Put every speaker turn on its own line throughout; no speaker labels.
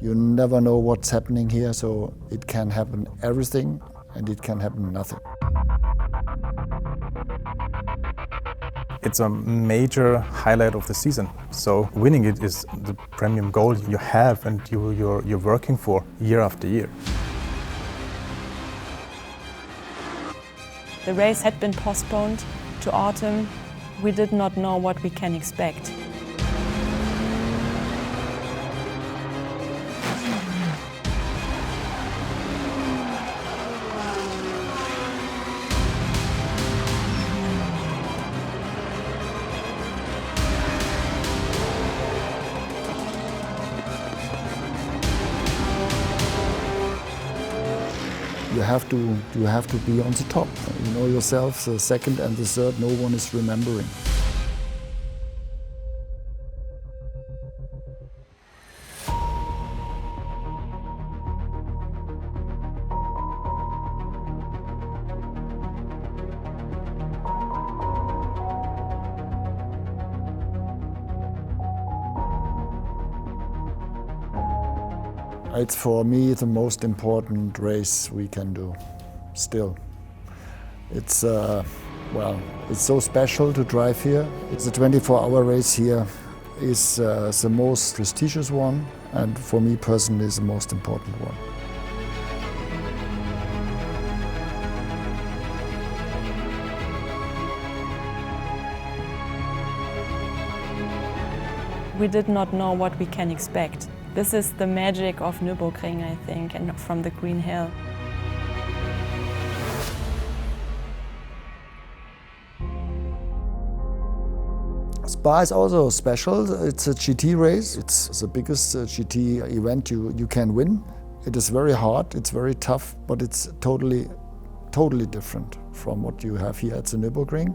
You never know what's happening here, so it can happen everything and it can happen nothing.
It's a major highlight of the season, so winning it is the premium goal you have and you're working for year after year.
The race had been postponed to autumn. We did not know what we can expect.
You have to be on the top. You know yourself, the second and the third, no one is remembering. It's for me the most important race we can do, still. It's, it's so special to drive here. It's a 24-hour race here. It's the most prestigious one, and for me personally is the most important one.
We did not know what we can expect. This is the magic of Nürburgring, I think, and from the Green Hill.
Spa is also special. It's a GT race. It's the biggest GT event you can win. It is very hard, it's very tough, but it's totally different from what you have here at the Nürburgring.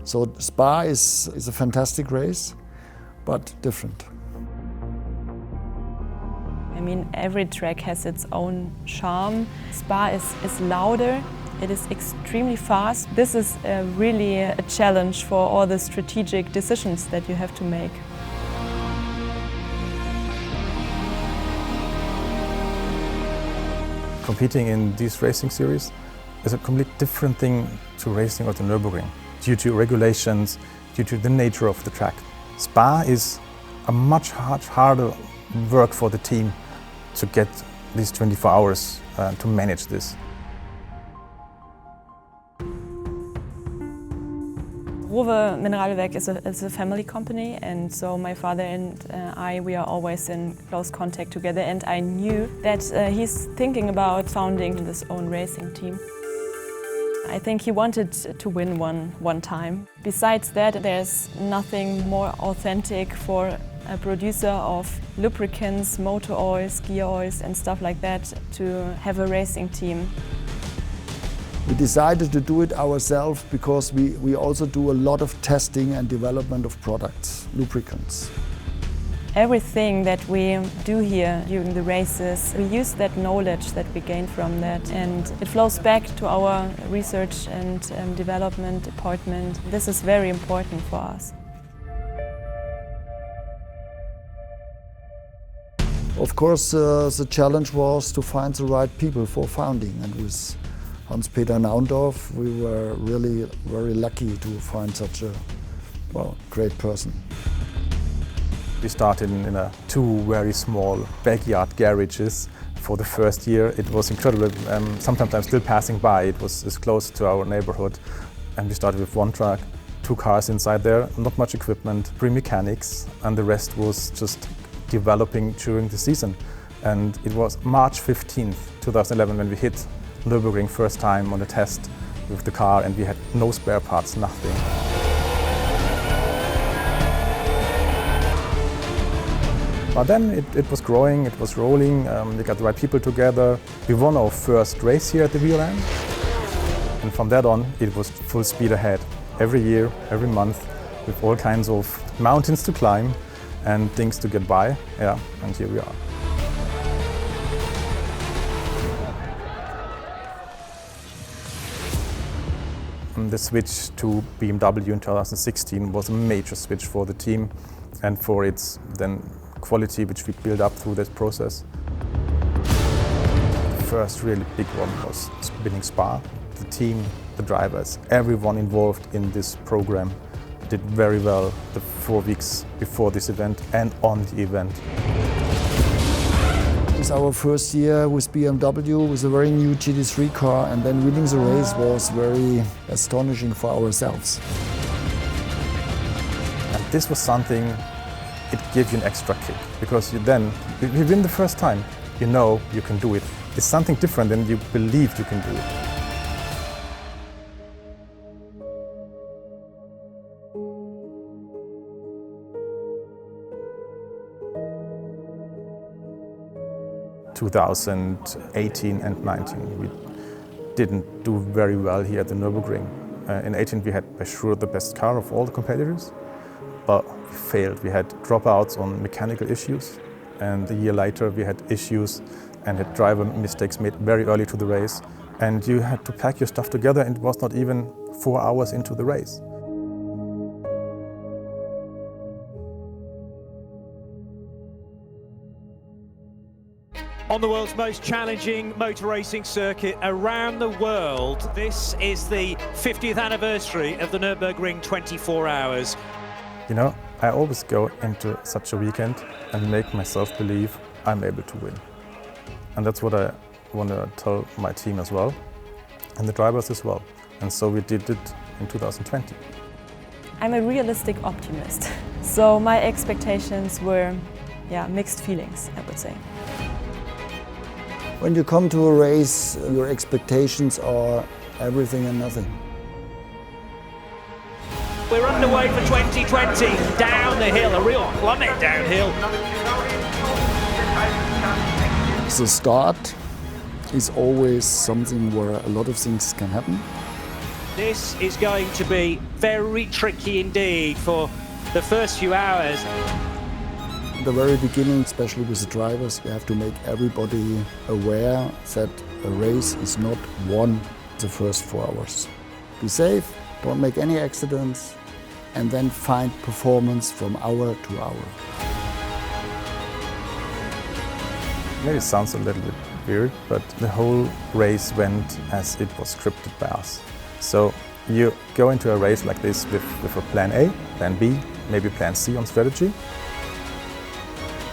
So Spa is a fantastic race, but different.
I mean, every track has its own charm. Spa is louder, it is extremely fast. This is really a challenge for all the strategic decisions that you have to make.
Competing in these racing series is a completely different thing to racing at the Nürburgring, due to regulations, due to the nature of the track. Spa is a much harder work for the team to get these 24 hours to manage this.
ROWE Mineralwerk is a family company, and so my father and we are always in close contact together, and I knew that he's thinking about founding his own racing team. I think he wanted to win one time. Besides that, there's nothing more authentic for a producer of lubricants, motor oils, gear oils and stuff like that to have a racing team.
We decided to do it ourselves because we also do a lot of testing and development of products, lubricants.
Everything that we do here during the races, we use that knowledge that we gain from that, and it flows back to our research and development department. This is very important for us.
Of course, the challenge was to find the right people for founding, and with Hans-Peter Naundorf we were really very lucky to find such a great person.
We started in two very small backyard garages. For the first year it was incredible. Sometimes I'm still passing by. It was close to our neighborhood. And we started with one truck, 2 cars inside there, not much equipment, 3 mechanics, and the rest was just developing during the season. And it was March 15th, 2011 when we hit Nürburgring first time on a test with the car, and we had no spare parts, nothing. But then it was growing, it was rolling, we got the right people together. We won our first race here at the wheel end. And from that on, it was full speed ahead. Every year, every month, with all kinds of mountains to climb and things to get by. Yeah, and here we are. The switch to BMW in 2016 was a major switch for the team and for its then quality which we built up through that process. The first really big one was winning Spa. The team, the drivers, everyone involved in this program did very well the 4 weeks before this event and on the event.
It's our first year with BMW with a very new GT3 car, and then winning the race was very astonishing for ourselves.
And this was something, it gave you an extra kick, because you win the first time, you know you can do it. It's something different than you believed you can do it. In 2018 and 19, we didn't do very well here at the Nürburgring. In 18 we had by sure the best car of all the competitors, but we failed. We had dropouts on mechanical issues, and a year later we had issues and had driver mistakes made very early to the race, and you had to pack your stuff together, and it was not even 4 hours into the race.
On the world's most challenging motor racing circuit around the world, this is the 50th anniversary of the Nürburgring 24 hours.
You know, I always go into such a weekend and make myself believe I'm able to win. And that's what I want to tell my team as well, and the drivers as well. And so we did it in 2020.
I'm a realistic optimist, so my expectations were, mixed feelings, I would say.
When you come to a race, your expectations are everything and nothing.
We're underway for 2020, down the hill, a real plummet downhill.
The start is always something where a lot of things can happen.
This is going to be very tricky indeed for the first few hours.
At the very beginning, especially with the drivers, you have to make everybody aware that a race is not won the first 4 hours. Be safe, don't make any accidents, and then find performance from hour to hour.
Maybe it sounds a little bit weird, but the whole race went as it was scripted by us. So you go into a race like this with a plan A, plan B, maybe plan C on strategy.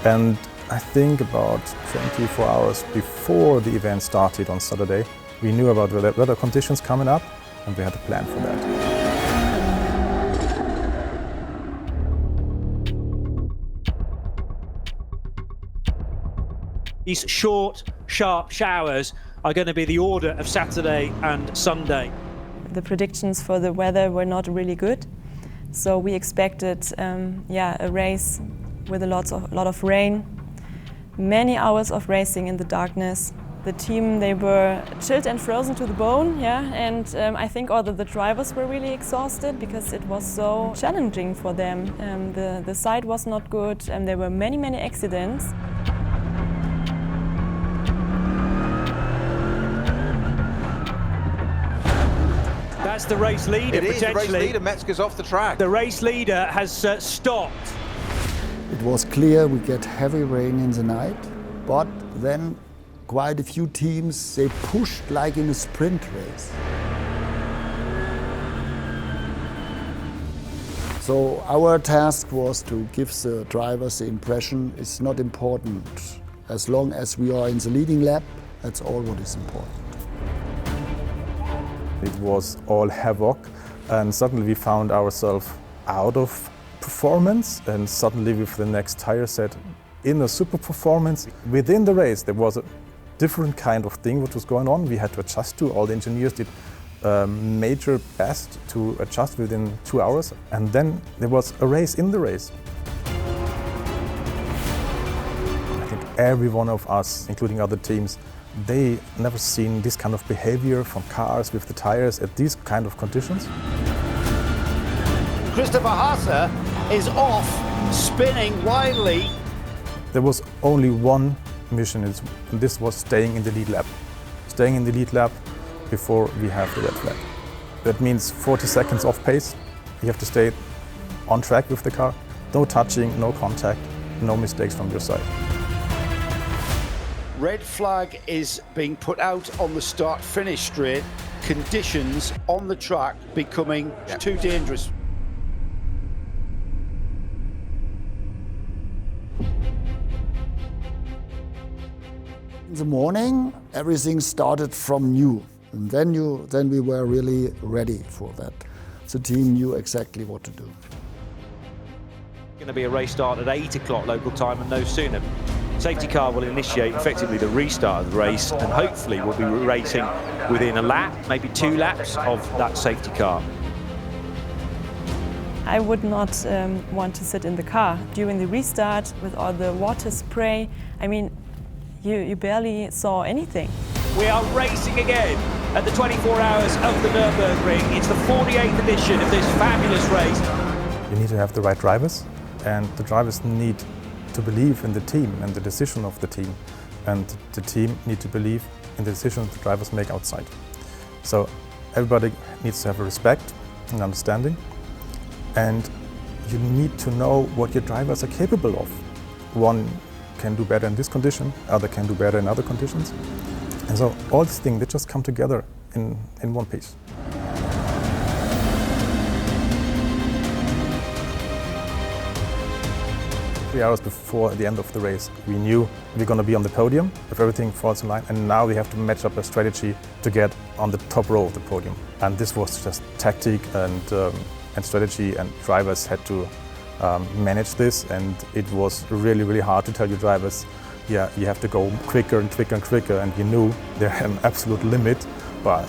And I think about 24 hours before the event started on Saturday, we knew about weather conditions coming up, and we had a plan for that.
These short, sharp showers are going to be the order of Saturday and Sunday.
The predictions for the weather were not really good, so we expected a race with a lot of rain, many hours of racing in the darkness. The team, they were chilled and frozen to the bone, and I think all the drivers were really exhausted because it was so challenging for them. The side was not good, and there were many accidents.
That's the race leader,
it is,
potentially.
the race leader, Metzger's off the track.
The race leader has stopped.
It was clear we get heavy rain in the night, but then quite a few teams, they pushed like in a sprint race. So our task was to give the drivers the impression it's not important. As long as we are in the leading lap, that's all what is important.
It was all havoc, and suddenly we found ourselves out of performance, and suddenly with the next tire set in a super performance. Within the race there was a different kind of thing which was going on. We had to adjust to. All the engineers did major best to adjust within 2 hours, and then there was a race in the race. I think every one of us, including other teams, they never seen this kind of behavior from cars with the tires at these kind of conditions.
Christopher Haase is off, spinning wildly.
There was only one mission, and this was staying in the lead lap. Staying in the lead lap before we have the red flag. That means 40 seconds off pace. You have to stay on track with the car. No touching, no contact, no mistakes from your side.
Red flag is being put out on the start-finish straight. Conditions on the track becoming too dangerous.
In the morning, everything started from new. And then we were really ready for that. The team knew exactly what to do.
Going to be a race start at 8 o'clock local time and no sooner. Safety car will initiate effectively the restart of the race, and hopefully we'll be racing within a lap, maybe 2 laps of that safety car.
I would not want to sit in the car during the restart with all the water spray. I mean, you barely saw anything.
We are racing again at the 24 hours of the Nürburgring. It's the 48th edition of this fabulous race.
You need to have the right drivers, and the drivers need to believe in the team and the decision of the team, and the team need to believe in the decisions the drivers make outside. So everybody needs to have a respect and understanding, and you need to know what your drivers are capable of. One can do better in this condition, other can do better in other conditions, and so all these things, they just come together in one piece. 3 hours before the end of the race, we knew we're going to be on the podium if everything falls in line, and now we have to match up a strategy to get on the top row of the podium. And this was just tactic and strategy, and drivers had to manage this, and it was really, really hard to tell your drivers, yeah, you have to go quicker and quicker and quicker, and you knew they're at an absolute limit, but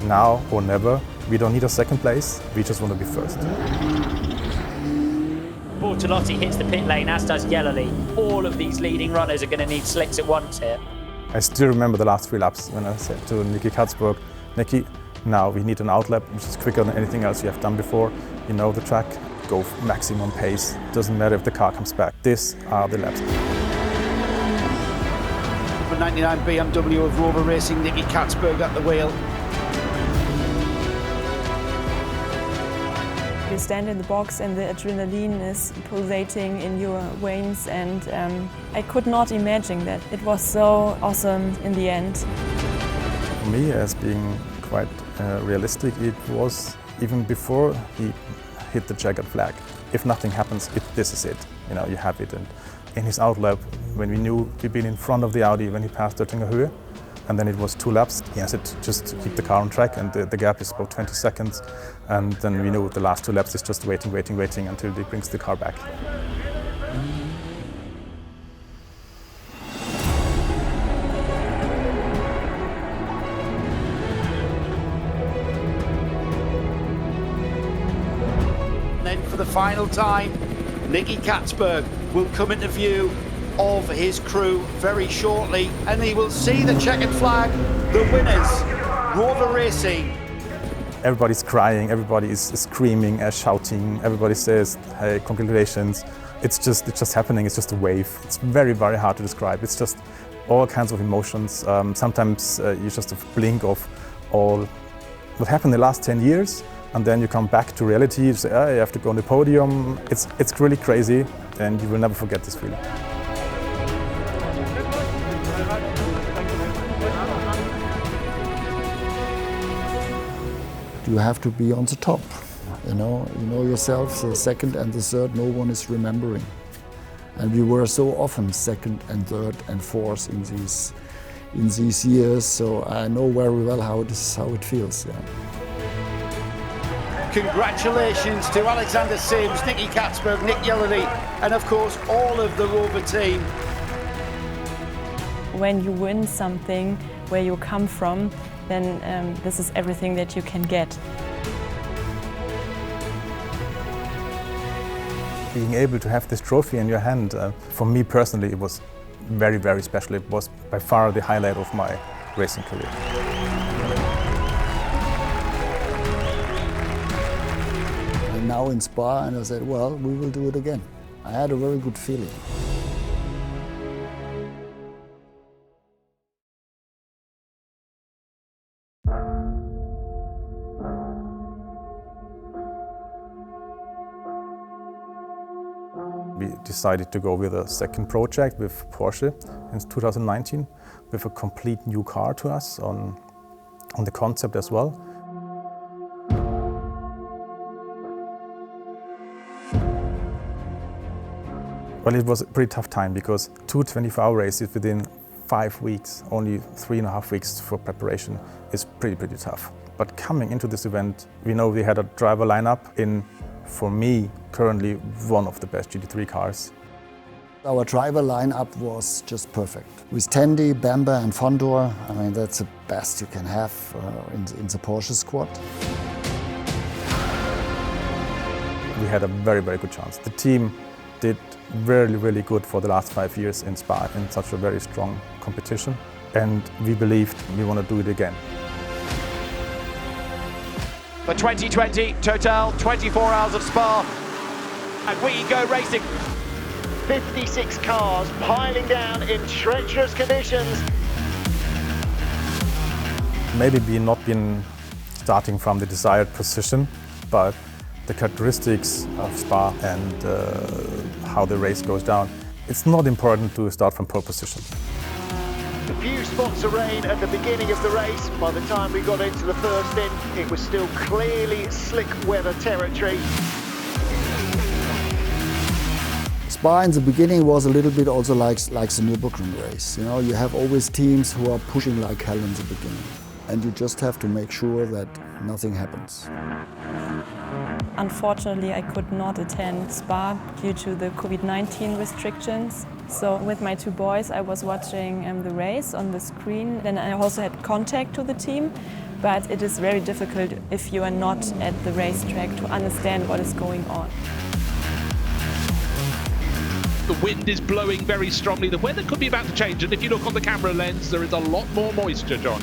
now or never, we don't need a second place, we just want to be first.
Bortolotti hits the pit lane, as does Yellowly. All of these leading runners are going to need slicks at once here.
I still remember the last 3 laps when I said to Nicky Katzberg, Nicky, now we need an outlap which is quicker than anything else you have done before. You know the track, go maximum pace. Doesn't matter if the car comes back. These are the laps.
Number 99 BMW of ROWE Racing, Nicky Katzberg at the wheel.
You stand in the box and the adrenaline is pulsating in your veins, and I could not imagine that. It was so awesome in the end.
For me, as being quite realistic, it was even before he hit the checkered flag. If nothing happens, this is it. You know, you have it. And in his outlap, when we knew we'd been in front of the Audi when he passed Oettinger Höhe, and then it was 2 laps. He has it just to keep the car on track, and the gap is about 20 seconds. And then we know the last 2 laps is just waiting until he brings the car back.
And then for the final time, Nicky Katzberg will come into view of his crew very shortly, and he will see the checkered flag, the winners, ROWE Racing.
Everybody's crying, everybody is screaming, shouting, everybody says, hey, congratulations. It's just happening, it's just a wave. It's very, very hard to describe. It's just all kinds of emotions. Sometimes you just have a blink of all what happened in the last 10 years, and then you come back to reality, you say, oh, you have to go on the podium. It's really crazy, and you will never forget this feeling.
You have to be on the top. You know yourself, the second and the third, no one is remembering. And we were so often second and third and fourth in these years, so I know very well how it feels. Yeah.
Congratulations to Alexander Sims, Nicky Katzberg, Nick Yellowly, and of course all of the ROWE team.
When you win something where you come from, then this is everything that you can get.
Being able to have this trophy in your hand, for me personally, it was very, very special. It was by far the highlight of my racing career.
And now in Spa, and I said, well, we will do it again. I had a very good feeling.
We decided to go with a second project with Porsche in 2019 with a complete new car to us on the concept as well. Well, it was a pretty tough time because 2 24-hour races within 5 weeks, only 3.5 weeks for preparation is pretty tough. But coming into this event, we know we had a driver lineup in, for me, currently one of the best GT3 cars.
Our driver lineup was just perfect. With Tandy, Bamber and Fondor, I mean, that's the best you can have in the Porsche squad.
We had a very good chance. The team did really good for the last 5 years in Spa in such a very strong competition, and we believed we want to do it again.
For 2020, Total 24 Hours of Spa, and we go racing. 56 cars piling down in treacherous conditions.
Maybe we not been starting from the desired position, but the characteristics of Spa and how the race goes down, it's not important to start from pole position.
A few spots of rain at the beginning of the race. By the time we got into the first in, it was still clearly slick weather territory.
Spa in the beginning was a little bit also like the Nürburgring race. You know, you have always teams who are pushing like hell in the beginning, and you just have to make sure that nothing happens.
Unfortunately, I could not attend Spa due to the COVID-19 restrictions. So with my 2 boys, I was watching the race on the screen. Then I also had contact to the team, but it is very difficult if you are not at the racetrack to understand what is going on.
The wind is blowing very strongly. The weather could be about to change, and if you look on the camera lens, there is a lot more moisture, John.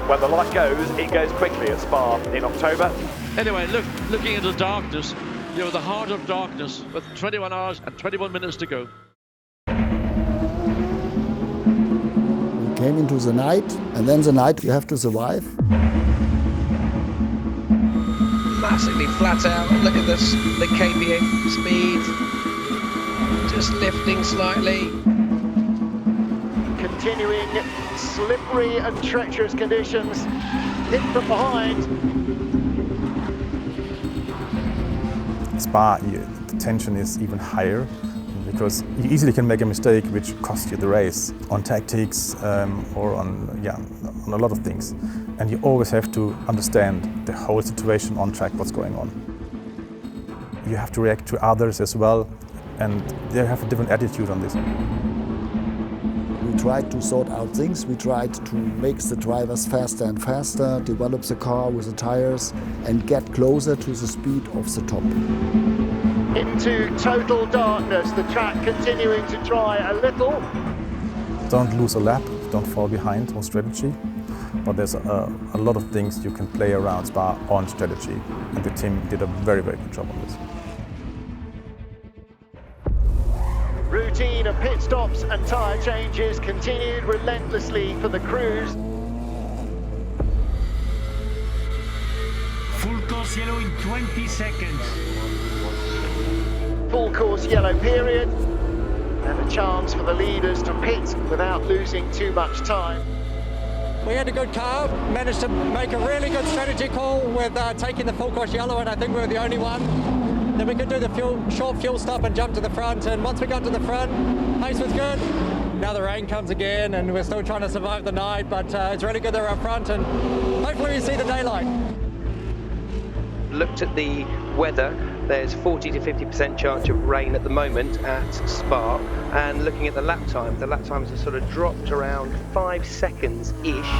When the light goes, it goes quickly at Spa in October.
Anyway, looking into the darkness, you know, the heart of darkness, with 21 hours and 21 minutes to go.
We came into the night, and then the night you have to survive.
Massively flat out. Look at this, the kpm speed, just lifting slightly.
Continuing slippery and treacherous conditions, hit from behind.
Spa, the tension is even higher because you easily can make a mistake which costs you the race on tactics or on a lot of things. And you always have to understand the whole situation on track, what's going on. You have to react to others as well, and they have a different attitude on this.
We tried to sort out things. We tried to make the drivers faster and faster, develop the car with the tires, and get closer to the speed of the top.
Into total darkness, the track continuing to try a little.
Don't lose a lap, don't fall behind on strategy, but there's a lot of things you can play around Spa on strategy, and the team did a very good job on this.
Routine of pit stops and tyre changes continued relentlessly for the crews.
Full course yellow in 20 seconds.
Full course yellow period, and a chance for the leaders to pit without losing too much time.
We had a good car, managed to make a really good strategy call with taking the full course yellow, and I think we were the only one. Then we could do the short fuel stop and jump to the front, and once we got to the front, pace was good. Now the rain comes again, and we're still trying to survive the night, but it's really good they're up front, and hopefully we see the daylight.
Looked at the weather, there's 40 to 50% chance of rain at the moment at Spa, and looking at the lap times have sort of dropped around 5 seconds-ish.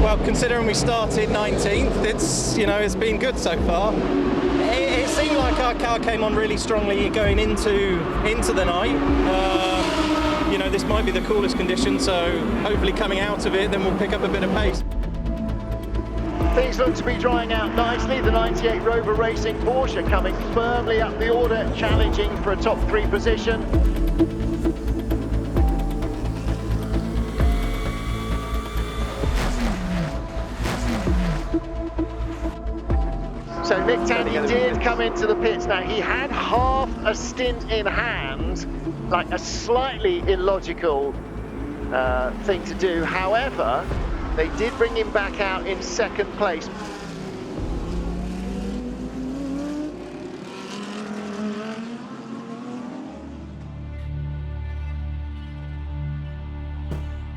Well, considering we started 19th, it's been good so far. It seemed like our car came on really strongly going into the night. This might be the coolest condition, so hopefully coming out of it, then we'll pick up a bit of pace.
Things look to be drying out nicely. The 98 ROWE Racing Porsche coming firmly up the order, challenging for a top 3 position.
So Nick Tandy did come into the pits. Now, he had half a stint in hand, like a slightly illogical thing to do. However, they did bring him back out in second place.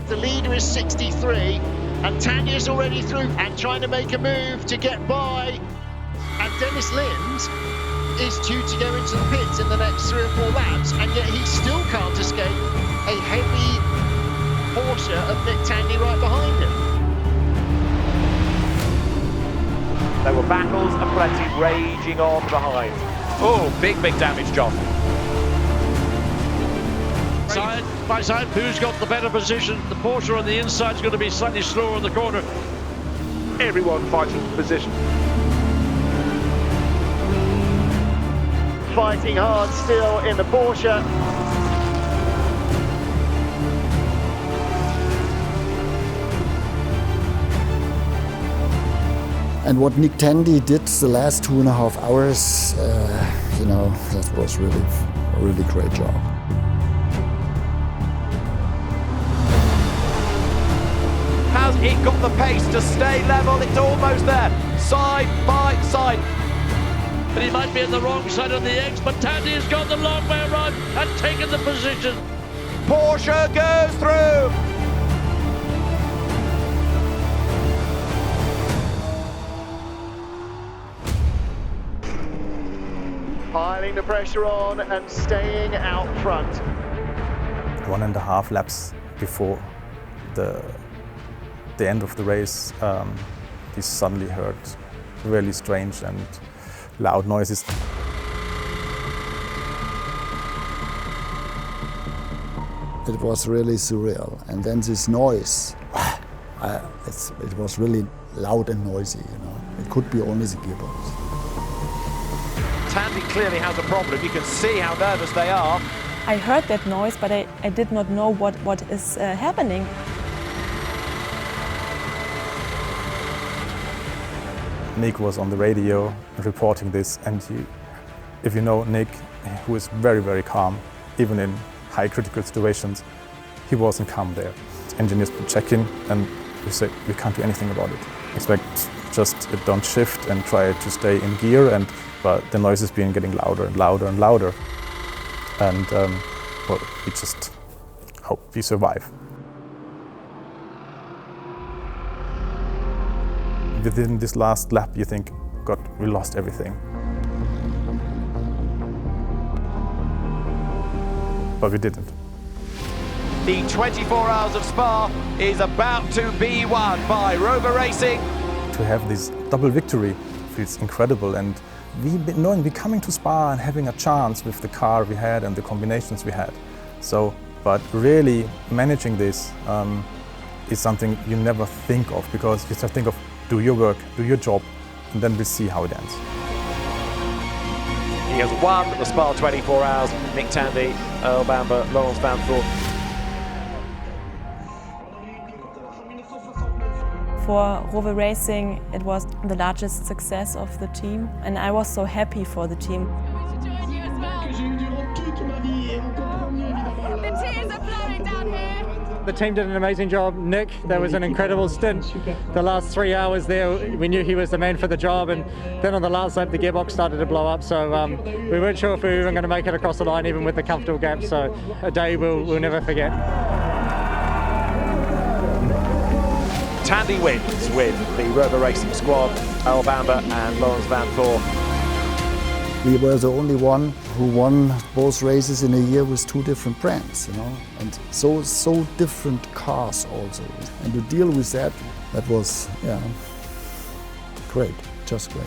The leader is 63, and Tandy is already through and trying to make a move to get by. And Dennis Lind is due to go into the pits in the next 3 or 4 laps, and yet he still can't escape a heavy Porsche of Nick Tandy right behind him.
There were battles aplenty raging on behind. Oh, big damage, John.
Side by side, who's got the better position? The Porsche on the inside is going to be slightly slower in the corner.
Everyone fighting for position.
Fighting hard still in the Porsche.
And what Nick Tandy did the last 2.5 hours, you know, that was really a really great job.
Has it got the pace to stay level? It's almost there, side by side.
But he might be on the wrong side of the X, but Tandy has got the long way around and taken the position.
Porsche goes through.
Piling the pressure on and staying out front.
1.5 laps before the end of the race, we suddenly heard really strange and loud noises.
It was really surreal. And then this noise, it was really loud and noisy, you know. It could be only the gearbox.
Tandy clearly has a problem. You can see how nervous they are.
I heard that noise, but I did not know what is happening.
Nick was on the radio reporting this, and if you know Nick, who is very, very calm, even in high critical situations, he wasn't calm there. Engineers would check in and we said, we can't do anything about it. Expect just don't shift and try to stay in gear, but the noise has been getting louder and louder and louder. And well, we just hope we survive. Within this last lap, you think, God, we lost everything. But we didn't.
The 24 Hours of Spa is about to be won by ROWE Racing.
To have this double victory feels incredible, and knowing we're coming to Spa and having a chance with the car we had and the combinations we had. So, but really managing this is something you never think of, because you just think of do your work, do your job, and then we'll see how it ends.
He has won the Spa 24 Hours. Nick Tandy, Earl Bamber, Lawrence Van Thorp.
For ROWE Racing, it was the largest success of the team, and I was so happy for the team.
The tears are flowing down here.
The team did an amazing job. Nick, that was an incredible stint. The last 3 hours there, we knew he was the man for the job, and then on the last lap the gearbox started to blow up, so we weren't sure if we were even going to make it across the line even with the comfortable gap, so a day we'll never forget.
Tandy wins with the ROWE Racing squad, Earl Bamber and Lawrence Van Thorp.
We were the only one who won both races in a year with 2 different brands, you know, and so different cars also. And to deal with that was, yeah, great, just great.